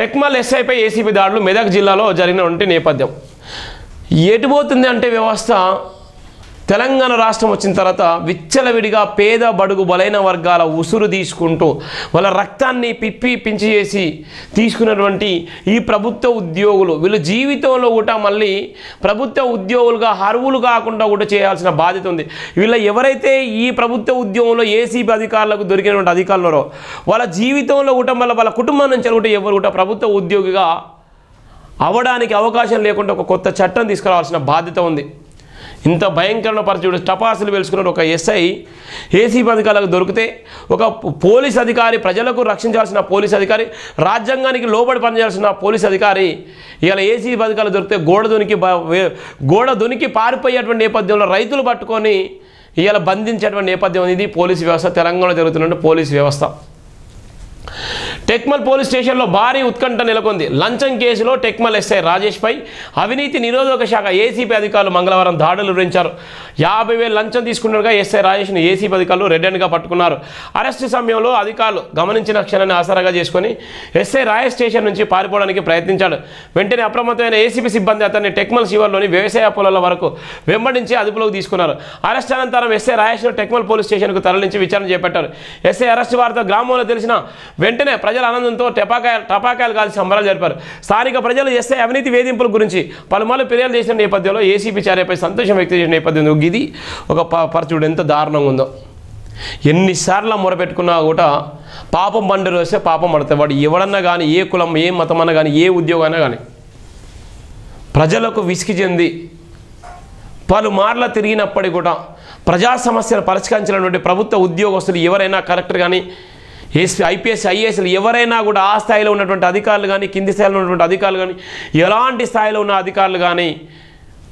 Tekmal ఎస్ఐపై ACB దాడులు మెదక్ జిల్లాలో జరిగినటువంటి నేపథ్యం. ఎటుపోతుంది అంటే వ్యవస్థ తెలంగాణ రాష్ట్రం వచ్చిన తర్వాత విచ్చలవిడిగా పేద బడుగు బలైన వర్గాల ఉసురు తీసుకుంటూ వాళ్ళ రక్తాన్ని పించి చేసి తీసుకున్నటువంటి ఈ ప్రభుత్వ ఉద్యోగులు వీళ్ళ జీవితంలో కూడా మళ్ళీ ప్రభుత్వ ఉద్యోగులుగా అర్హులు కాకుండా కూడా చేయాల్సిన బాధ్యత ఉంది. వీళ్ళ ఎవరైతే ఈ ప్రభుత్వ ఉద్యోగంలో ఏసీబీ అధికారులకు దొరికినటువంటి అధికారులరో వాళ్ళ జీవితంలో కూడా మళ్ళీ వాళ్ళ కుటుంబం నుంచి కూడా ఎవరు కూడా ప్రభుత్వ ఉద్యోగిగా అవ్వడానికి అవకాశం లేకుండా ఒక కొత్త చట్టం తీసుకురావాల్సిన బాధ్యత ఉంది. ఇంత భయంకరమైన పరిస్థితి టపాసులు వెలుసుకున్న ఒక ఎస్ఐ ఏసీబీ అధికారులకు దొరికితే ఒక పోలీస్ అధికారి ప్రజలకు రక్షించాల్సిన పోలీస్ అధికారి రాజ్యాంగానికి లోబడి పనిచేయాల్సిన పోలీస్ అధికారి ఇవాళ ఏసీబీ అధికారులు దొరికితే గోడ దునికి పారిపోయేటువంటి నేపథ్యంలో రైతులు పట్టుకొని ఇవాళ బంధించేటువంటి నేపథ్యం ఇది పోలీస్ వ్యవస్థ తెలంగాణలో జరుగుతున్న పోలీస్ వ్యవస్థ. టెక్మల్ పోలీస్ స్టేషన్లో భారీ ఉత్కంఠ నెలకొంది. లంచం కేసులో టెక్మల్ ఎస్ఐ రాజేష్పై అవినీతి నిరోధక శాఖ ఏసీబీ అధికారులు మంగళవారం దాడులు నిర్వహించారు. 50,000 లంచం తీసుకున్నట్టుగా ఎస్ఐ రాజేష్ను ఏసీబీ అధికారులు రెడ్ హ్యాండ్గా పట్టుకున్నారు. అరెస్టు సమయంలో అధికారులు గమనించిన క్షణాన్ని ఆసరాగా చేసుకుని ఎస్ఐ రాజేష్ స్టేషన్ నుంచి పారిపోవడానికి ప్రయత్నించాడు. వెంటనే అప్రమత్తమైన ఏసీబీ సిబ్బంది అతన్ని టెక్మల్ శివార్లోని వ్యవసాయ పొలాల వరకు వెంబడించి అదుపులోకి తీసుకున్నారు. అరెస్ట్ అనంతరం ఎస్ఐ రాజేష్ను టెక్మల్ పోలీస్ స్టేషన్కు తరలించి విచారణ చేపట్టారు. ఎస్ఐ అరెస్ట్ వార్త గ్రామంలో తెలిసిన వెంటనే ప్రజల ఆనందంతో టపాకాయలు కాల్చి సంబరాలు జరిపారు. స్థానిక ప్రజలు ఎస్ఐ అవినీతి వేధింపుల గురించి పలుమార్లు ఫిర్యాదు చేసిన నేపథ్యంలో ఏసీబీ చర్యపై సంతోషం వ్యక్తం చేసిన నేపథ్యంలో ఇది ఒక పరచుడు ఎంత దారుణంగా ఉందో. ఎన్నిసార్లు మొరపెట్టుకున్నా కూడా పాపం బండి వస్తే పాపం పడుతుంది. వాడు ఎవడన్నా కానీ ఏ కులం ఏ మతం అన్నా కానీ ఏ ఉద్యోగం అయినా కానీ ప్రజలకు విసిగి చెంది పలుమార్లు తిరిగినప్పటికీ కూడా ప్రజా సమస్యలు పరిష్కరించినటువంటి ప్రభుత్వ ఉద్యోగస్తులు ఎవరైనా కలెక్టర్ కానీ ఐపీఎస్ ఐఏఎస్లు ఎవరైనా కూడా ఆ స్థాయిలో ఉన్నటువంటి అధికారులు కానీ కింది స్థాయిలో ఉన్నటువంటి అధికారులు కానీ ఎలాంటి స్థాయిలో ఉన్న అధికారులు కానీ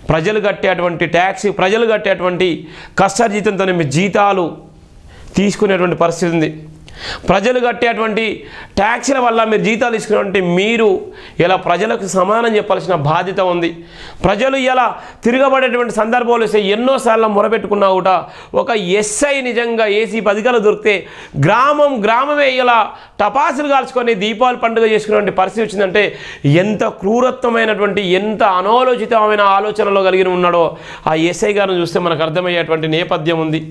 ప్రజలు కట్టేటువంటి ట్యాక్స్ ప్రజలు కట్టేటువంటి కష్టార్జితంతో జీతాలు తీసుకునేటువంటి పరిస్థితి ఉంది. ప్రజలు కట్టేటువంటి ట్యాక్స్ల వల్ల మీరు జీతాలు తీసుకునేటువంటి మీరు ఇలా ప్రజలకు సమానం చెప్పాల్సిన బాధ్యత ఉంది. ప్రజలు ఇలా తిరగబడేటువంటి సందర్భాలు వస్తే ఎన్నోసార్లు మొరపెట్టుకున్నా కూడా ఒక ఎస్ఐ నిజంగా ఏసీబీ అధికారులు దొరికితే గ్రామమే ఇలా టపాసులు కాల్చుకొని దీపావళి పండుగ చేసుకునేటువంటి పరిస్థితి వచ్చిందంటే ఎంత క్రూరత్వమైనటువంటి ఎంత అనాలోచితమైన ఆలోచనలో కలిగి ఉన్నాడో ఆ ఎస్ఐ గారిని చూస్తే మనకు అర్థమయ్యేటువంటి నేపథ్యం ఉంది.